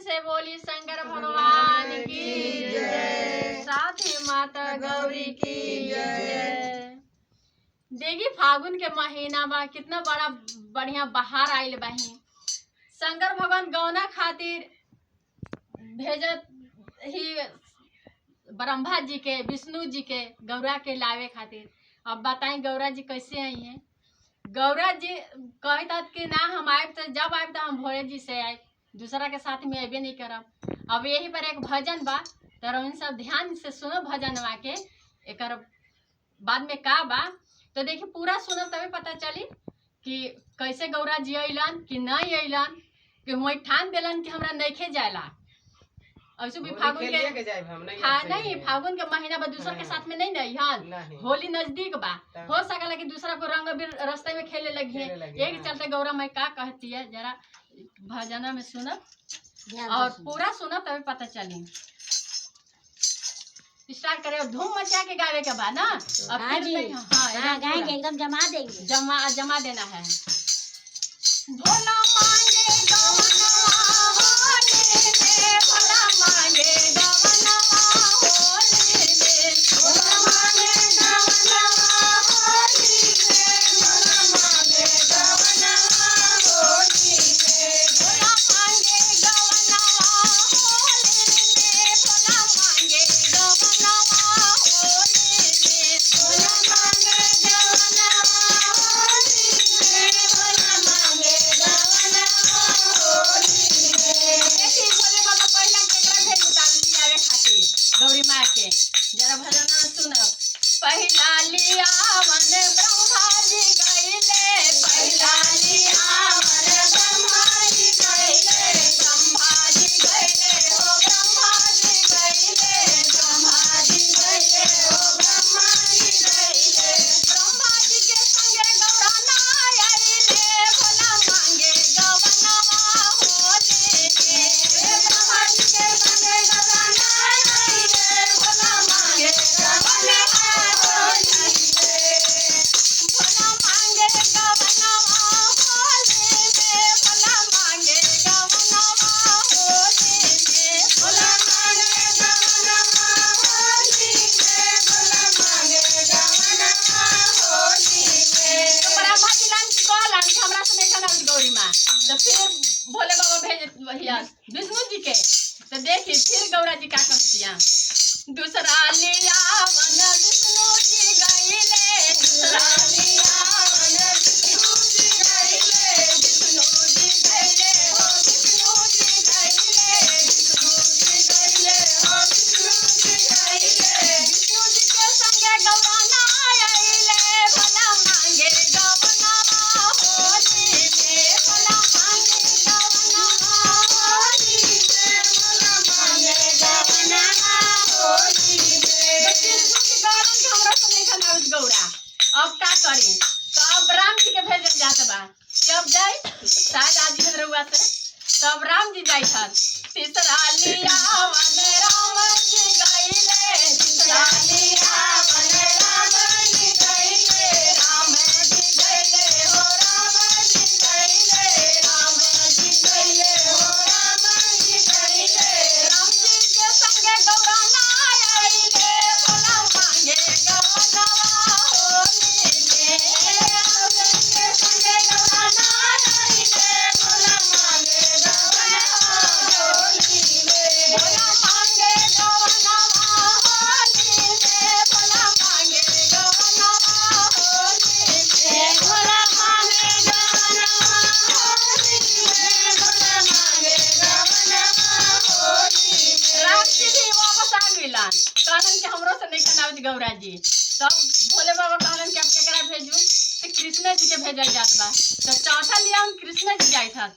से बोली शंकर भगवान की जय, साथ ही माता गौरी की जय। देखी फागुन के महीना बा, कितना बड़ा बढ़िया बहार आइल बाही। शंकर भगवान गौना खातिर भेजत ही ब्रह्मा जी के, विष्णु जी के गौरा के लावे खातिर। अब बताएं गौरा जी कैसे आई हैं। गौरा जी कहता कि ना हम आए तो जब आए तो हम भोले जी से आए, दूसरा के साथ में अबे नहीं करब। अब यही पर एक भजन बा, तो सब ध्यान से सुनो भजन के। एक बाद में का बा तो देखिए पूरा सुनो तभी पता चली कि कैसे गौरा जी अलन कि नहीं अलन, कि वही ठान दिलन कि हमरा नइखे जायला। ऐसे भी फागुन के नहीं, फागुन के महीना बा, दूसरा के साथ में नहीं नहीं, होली नजदीक बा, हो सकला कि दूसरा को रंग अबीर रास्ते में खेले लगी है। यही चलते गौरा माई का कहती है, जरा भजना में सुनब और पूरा सुनब तभी पता चली। स्टार्ट करे, धूम मचा के गावे के बाद ना। अब गाएंगे, एकदम जमा देंगे, जमा देना है। भोला मांगे गवनवा होली में, भोला मांगे गवनवा होली में, भोला मांगे गवनवा होली में, भोला मांगे गवनवा होली में, भोला मांगे गवनवा होली में, भोला मांगे गवनवा होली में, भोला मांगे गवनवा होली में, भोला मांगे गौरी माँ के जरा भजन सुनब। पहिला लियावन ब्रह्मा जी गइले, पहिला लियावन ब्रह्मा जी गइले, ब्रह्मा जी गइले हो, ब्रह्मा जी गइले, ब्रह्मा जी गइले हो, ब्रह्मा जी गइले, ब्रह्मा जी के संगे गौरा ना आइले, भोला मांगे गवनवा होली में, ब्रह्मा जी के संगे गौरा ना आइले, भोला मांगे गवनवा होली में, भोला मांगे गवनवा होली में, भोला मांगे गवनवा होली में, भोला मांगे गवनवा होली में, भोला मांगे गवनवा होली में। तो बड़ा भजन कहलन कि हमरा से नहीं कहलन गौरी माँ, तो फिर भोले बाबा भेज भैया विष्णु जी के। तो देखिए फिर गौरा जी का करतिया। दूसरा लियावन विष्णु जी गइले, दूसरा लियावन विष्णु जी गइले, विष्णु जी गइले हो, विष्णु जी गइले, विष्णु जी गइले हो, विष्णु जी गइले, विष्णु जी के संगे गौरा ना आइले, भोला मांगे गवनवा होली में, भोला मांगे गवनवा होली में, भोला मांगे गवनवा होली में। गौरा अब का करी, तो अब राम जी के भेजल जात बा कि अब जाई शायद आज भेज रहुआ से, तब राम जी जाई था। तीसरा लियावन राम जी गइले, तीसरा लियावन राम जी गइले, राम जी गइले हो, राम जी गइले, राम जी गइले हो, राम जी गइले, राम जी के संगे गौरा ना आइले, भोला मांगे गवनवा होली में, राम जी के संगे गौरा ना आइले, भोला मांगे गवनवा होली में, भोला मांगे गवनवा होली में, भोला मांगे गवनवा होली में, भोला मांगे गवनवा होली में, भोला मांगे गवनवा होली में। राम जी भी वापस आ गइलन, कहलन कि हमरो से नहीं खनावत गौरा जी। तब भोले बाबा कहलन कि अब केकरा भेजू, तो कृष्ण जी के भेजल जात बा। तो चौथा लियावन कृष्ण जी जाइत हन।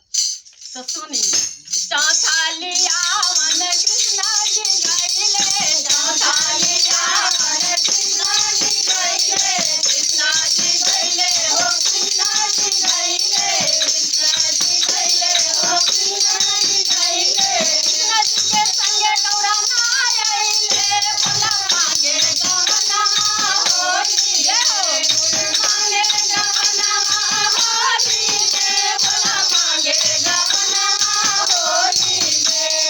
तो सुनी, चौथा लियावन कृष्ण जी गइले, चौथा लियावन कृष्ण जी गइले, कृष्ण जी गइले हो, कृष्ण जी गइले, कृष्ण जी गइले हो, कृष्ण जी गइले, कृष्ण जी के संगे गौरा ना आइले, भोला मांगे गवनवा होली में, भोला मांगे गवनवा होली में, भोला मांगे गवनवा होली में।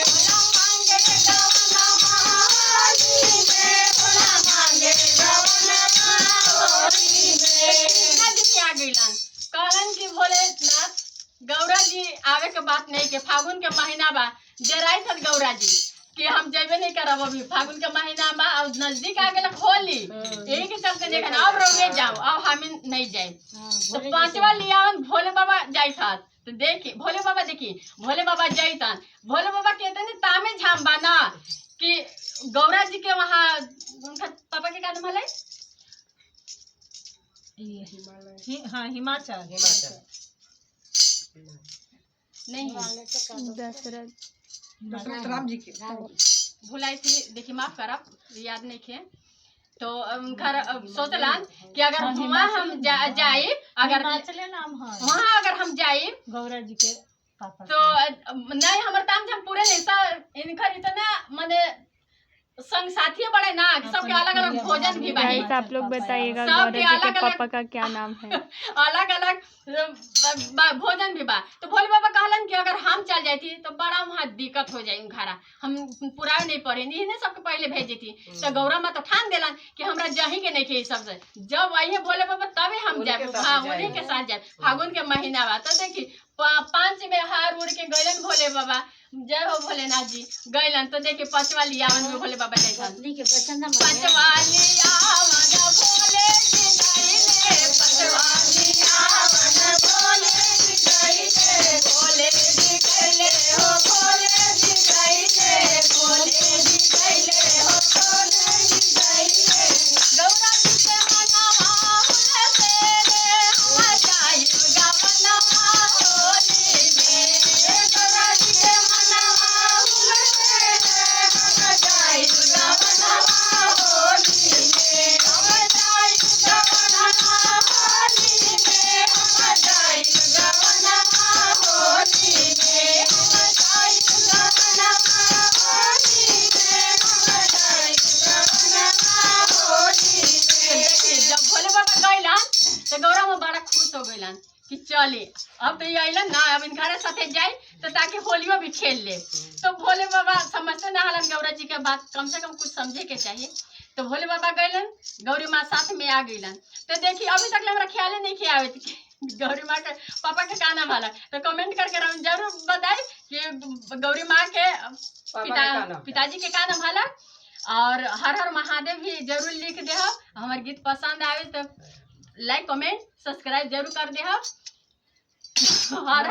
जी आवे के बात नहीं के फागुन के महीना बा डेराई था गौरा जी कि हम जेबे नहीं करब अभी फागुन के महीना बा और नजदीक आ गेल होली यही के चलते देखन अब रोवे जाओ अब हम नहीं जाए तो पांचवा लियावन भोले बाबा जाई था तो देखी भोले बाबा देखी भोले बाबा जाइतन भोले बाबा कहते नहीं तामे झाम बा ना कि गौरा जी के वहाँ उनका पापा के का नाम है हाँ हिमाचल नहीं दशरथ राम जी के भुलाई थी देखिए माफ करब याद नहीं खे तो उनका सोचलन कि अगर वहाँ हम जाए अगर वहाँ अगर हम जाए गौरा जी के पापा तो नहीं हमारे ताम हम पूरे नहीं इनका इतना माने संग साथी बड़े ना सबके अलग अलग भोजन भी बाई आप लोग बताइएगा सबके गौरा जी अलग के अलग पापा का क्या नाम है अलग अलग भोजन भी बा तो भोले बाबा कहलन कि अगर हम चल जाती तो बड़ा वहाँ दिक्कत हो जाए घरा हम पूरा नहीं पड़े इन्हें सबके पहले भेज देती तो गौरा माँ तो ठान देलन कि हमरा जही के नहीं खे सबसे जब आइए भोले बाबा तभी हम जाए हाँ उन्हीं के साथ जाए फागुन के महीना बा तो देखी 5 में हार उड़ के गैलन भोले बाबा जय हो भोलेनाथ जी गैलन तो देखिए 5वां लियावन में भोले बाबा जाइए 5वां लियावन भोले जी गइले 5वां लियावन भोले जी गइले भोले जी गइले हो भोले जी गइले भोले जी गइले हो भोले जी गइले गौरा जी के मनावा हुए तेरे हुआ जाई गवनवा होली में गौरा जी के मनावा हुए तेरे हुआ जाई गवनवा होली में हुआ जाई गवनवा होली में हुआ जाई गवनवा होली में हुआ जाई गवनवा होली में हुआ जाई गवनवा होली में देखिए जब भोले बाबा गइलन तो गौरा में बड़ा खुश हो गइलन कि चले अब तो ये अइलन ना अब इनका साथे जाए तो ताकि होलियो भी खेल ले तो भोले बाबा समझते ना हलन गौरा जी के बात कम से कम कुछ समझे के चाहिए तो भोले बाबा गइलन गौरी माँ साथ में आ गइलन तो देखिए अभी तक हमरा ख्याल नहीं किया आवे गौरी माँ के पापा के का नाम हला तो कमेंट करके हम जरूर बताए कि गौरी माँ के पिताजी के का नाम हला और हर हर महादेव भी जरूर लिख दे हमारे गीत पसंद आवे तो लाइक कमेंट सब्सक्राइब जरूर कर दे हर हर